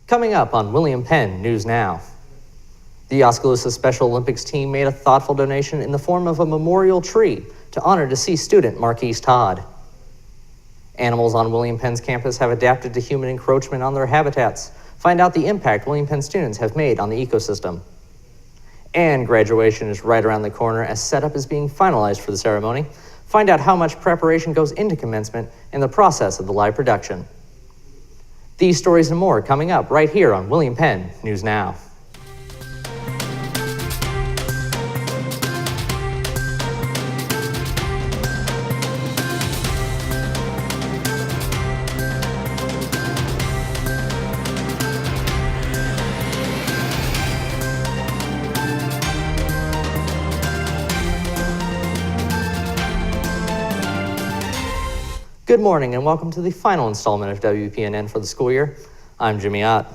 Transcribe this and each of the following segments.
Coming up on William Penn News Now. The Oskaloosa Special Olympics team made a thoughtful donation in the form of a memorial tree to honor deceased student Marquise Todd. Animals on William Penn's campus have adapted to human encroachment on their habitats. Find out the impact William Penn students have made on the ecosystem. And graduation is right around the corner as setup is being finalized for the ceremony. Find out how much preparation goes into commencement and the process of the live production. These stories and more coming up right here on William Penn News Now. Good morning and welcome to the final installment of WPNN for the school year. I'm Jimmy Ott.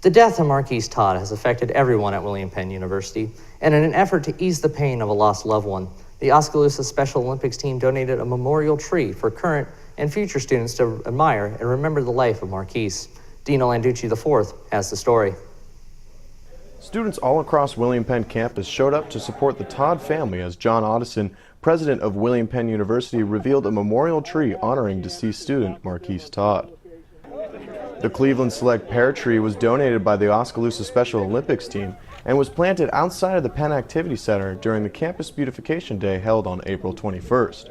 The death of Marquise Todd has affected everyone at William Penn University, and in an effort to ease the pain of a lost loved one, the Oskaloosa Special Olympics team donated a memorial tree for current and future students to admire and remember the life of Marquise. Dino Landucci IV has the story. Students all across William Penn campus showed up to support the Todd family as John Otteson, president of William Penn University, revealed a memorial tree honoring deceased student Marquise Todd. The Cleveland Select pear tree was donated by the Oskaloosa Special Olympics team and was planted outside of the Penn Activity Center during the Campus Beautification Day held on April 21st.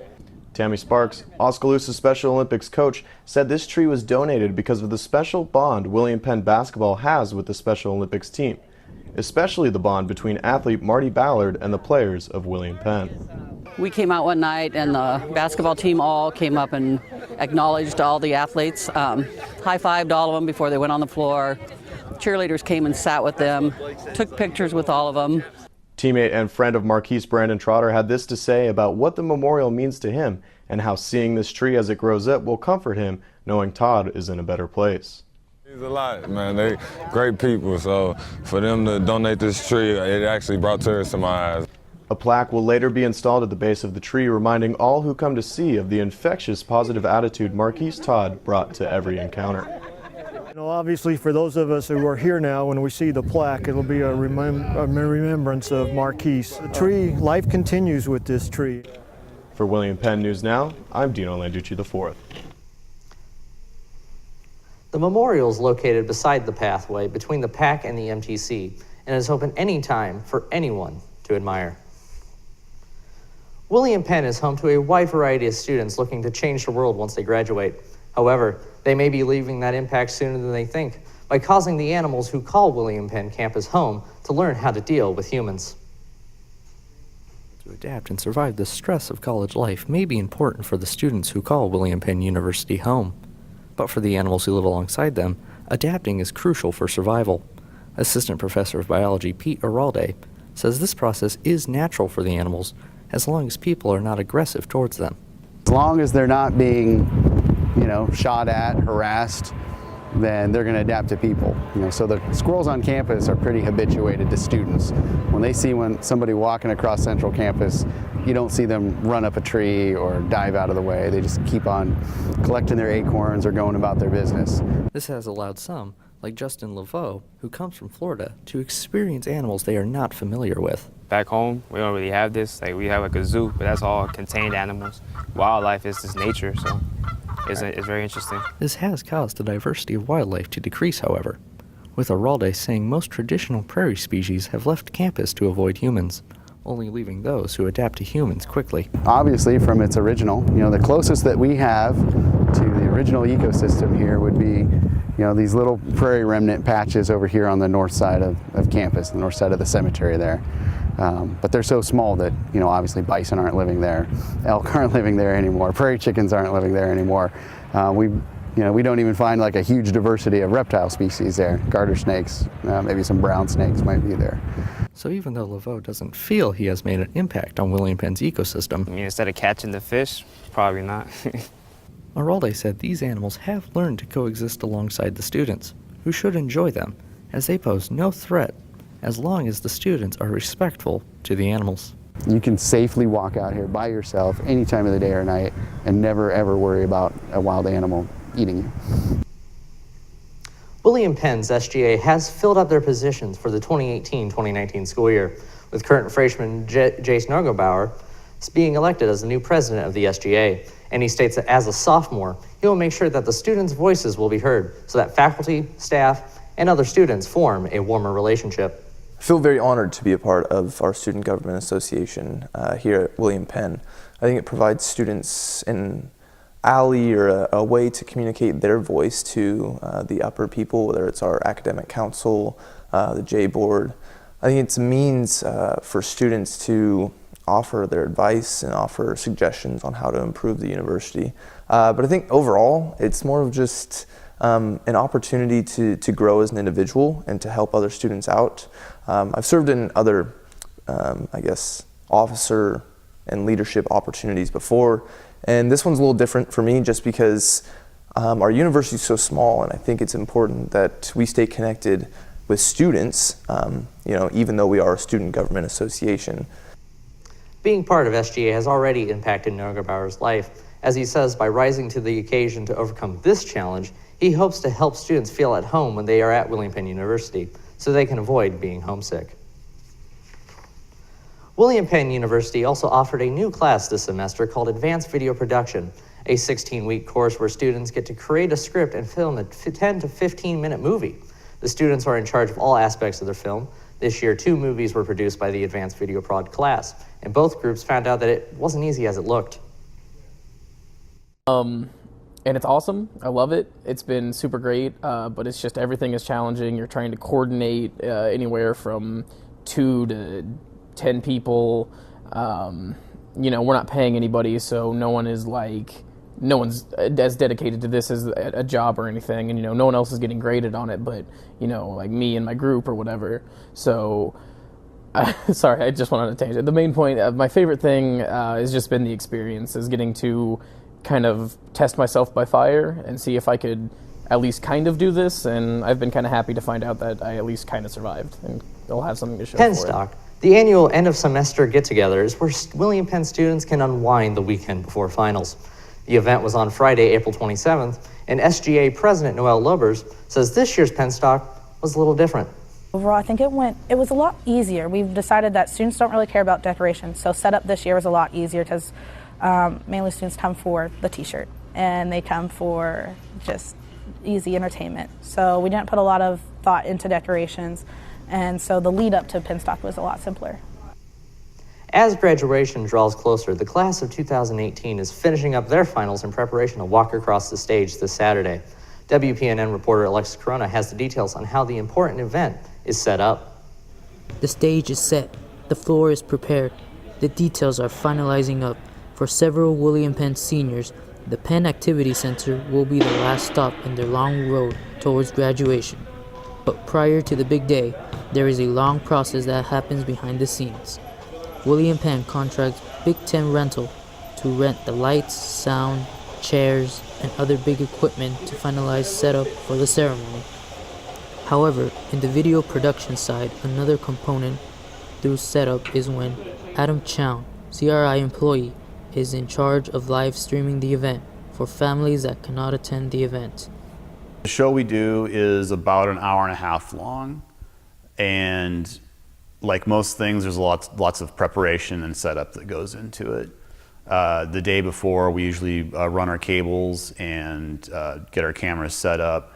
Tammy Sparks, Oskaloosa Special Olympics coach, said this tree was donated because of the special bond William Penn basketball has with the Special Olympics team, especially the bond between athlete Marty Ballard and the players of William Penn. We came out one night and the basketball team all came up and acknowledged all the athletes, high-fived all of them before they went on the floor. Cheerleaders came and sat with them, took pictures with all of them. Teammate and friend of Marquise, Brandon Trotter, had this to say about what the memorial means to him and how seeing this tree as it grows up will comfort him, knowing Todd is in a better place. It's a lot, man. They great people, so for them to donate this tree, it actually brought tears to my eyes. A plaque will later be installed at the base of the tree, reminding all who come to see of the infectious positive attitude Marquise Todd brought to every encounter. You know, obviously, for those of us who are here now, when we see the plaque, it'll be a remembrance of Marquise. The tree, life continues with this tree. For William Penn News Now, I'm Dino Landucci IV. The memorial is located beside the pathway between the PAC and the MTC and is open anytime for anyone to admire. William Penn is home to a wide variety of students looking to change the world once they graduate. However, they may be leaving that impact sooner than they think by causing the animals who call William Penn campus home to learn how to deal with humans. To adapt and survive the stress of college life may be important for the students who call William Penn University home. But for the animals who live alongside them, adapting is crucial for survival. Assistant Professor of Biology Pete Aralde says this process is natural for the animals as long as people are not aggressive towards them. As long as they're not being, shot at, harassed, then they're going to adapt to people. So the squirrels on campus are pretty habituated to students. When they see somebody walking across Central Campus, you don't see them run up a tree or dive out of the way. They just keep on collecting their acorns or going about their business. This has allowed some, like Justin Laveau, who comes from Florida, to experience animals they are not familiar with. Back home, we don't really have this. We have like a zoo, but that's all contained animals. Wildlife is just nature, so it's very interesting. This has caused the diversity of wildlife to decrease, however, with Aralde saying most traditional prairie species have left campus to avoid humans, only leaving those who adapt to humans quickly. Obviously, from its original, the closest that we have to the original ecosystem here would be, these little prairie remnant patches over here on the north side of campus, the north side of the cemetery there. But they're so small that, obviously bison aren't living there, elk aren't living there anymore, prairie chickens aren't living there anymore. We don't even find like a huge diversity of reptile species there. Garter snakes, maybe some brown snakes might be there. So even though Laveau doesn't feel he has made an impact on William Penn's ecosystem, instead of catching the fish, probably not. Aralde said these animals have learned to coexist alongside the students, who should enjoy them, as they pose no threat as long as the students are respectful to the animals. You can safely walk out here by yourself any time of the day or night and never ever worry about a wild animal eating you. William Penn's SGA has filled up their positions for the 2018-2019 school year, with current freshman Jace Nargobauer being elected as the new president of the SGA. And he states that as a sophomore, he will make sure that the students' voices will be heard so that faculty, staff, and other students form a warmer relationship. I feel very honored to be a part of our Student Government Association here at William Penn. I think it provides students an alley or a way to communicate their voice to the upper people, whether it's our academic council, the J Board. I think it's a means for students to offer their advice and offer suggestions on how to improve the university. But I think overall, it's more of just an opportunity to grow as an individual and to help other students out. I've served in other, I guess, officer and leadership opportunities before, and this one's a little different for me just because our university is so small, and I think it's important that we stay connected with students, even though we are a student government association. Being part of SGA has already impacted Nargobauer's life. As he says, by rising to the occasion to overcome this challenge, he hopes to help students feel at home when they are at William Penn University, so they can avoid being homesick. William Penn University also offered a new class this semester called Advanced Video Production, a 16-week course where students get to create a script and film a 10 to 15-minute movie. The students are in charge of all aspects of their film. This year, 2 movies were produced by the Advanced Video Prod class, and both groups found out that it wasn't easy as it looked. And it's awesome. I love it. It's been super great, but it's just everything is challenging. You're trying to coordinate anywhere from 2 to 10 people. We're not paying anybody, so no one's as dedicated to this as a job or anything, and no one else is getting graded on it, but like me and my group or whatever. So sorry, I just went on a tangent. The main point of my favorite thing has just been the experience, is getting to kind of test myself by fire and see if I could at least kind of do this, and I've been kind of happy to find out that I at least kind of survived, and I'll have something to show for it. Penstock, the annual end-of-semester get-together, is where William Penn students can unwind the weekend before finals. The event was on Friday, April 27th, and SGA President Noelle Lobers says this year's Penstock was a little different. Overall, I think it was a lot easier. We've decided that students don't really care about decorations, so setup this year was a lot easier because mainly students come for the t-shirt and they come for just easy entertainment. So we didn't put a lot of thought into decorations, and so the lead up to Penstock was a lot simpler. As graduation draws closer, the class of 2018 is finishing up their finals in preparation to walk across the stage this Saturday. WPNN reporter Alexis Corona has the details on how the important event is set up. The stage is set, the floor is prepared, the details are finalizing up. For several William Penn seniors, the Penn Activity Center will be the last stop in their long road towards graduation. But prior to the big day, there is a long process that happens behind the scenes. William Penn contracts Big Ten Rental to rent the lights, sound, chairs, and other big equipment to finalize setup for the ceremony. However, in the video production side, another component through setup is when Adam Chown, CRI employee, is in charge of live streaming the event for families that cannot attend the event. The show we do is about an hour and a half long, and like most things, there's lots of preparation and setup that goes into it. The day before, we usually run our cables and get our cameras set up,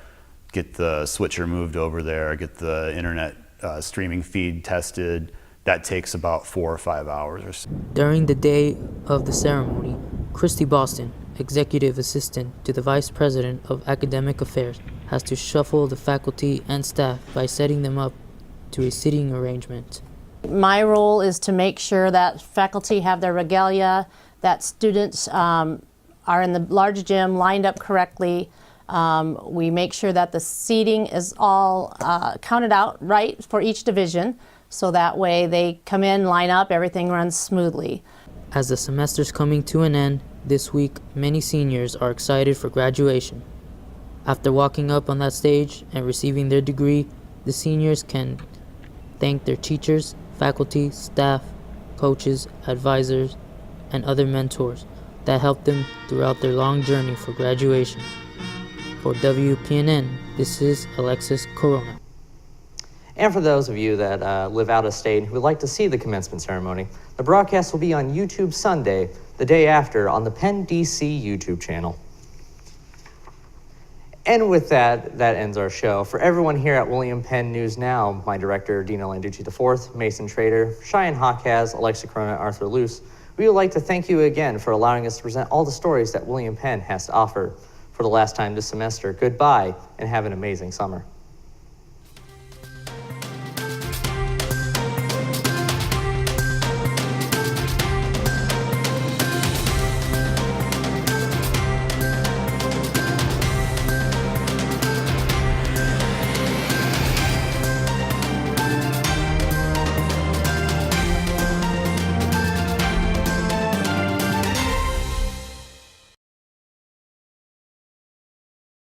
get the switcher moved over there, get the internet streaming feed tested. That takes about 4 or 5 hours or so. During the day of the ceremony, Christy Boston, Executive Assistant to the Vice President of Academic Affairs, has to shuffle the faculty and staff by setting them up to a seating arrangement. My role is to make sure that faculty have their regalia, that students are in the large gym lined up correctly. We make sure that the seating is all counted out right for each division, so that way they come in, line up, everything runs smoothly. As the semester's coming to an end, this week many seniors are excited for graduation. After walking up on that stage and receiving their degree, the seniors can thank their teachers, faculty, staff, coaches, advisors, and other mentors that helped them throughout their long journey for graduation. For WPNN, this is Alexis Corona. And for those of you that live out of state and who would like to see the commencement ceremony, the broadcast will be on YouTube Sunday, the day after, on the Penn DC YouTube channel. And with that ends our show. For everyone here at William Penn News Now, my director, Dino Landucci IV, Mason Trader, Cheyenne Hawkaz, Alexa Corona, Arthur Luce, we would like to thank you again for allowing us to present all the stories that William Penn has to offer. For the last time this semester, goodbye and have an amazing summer.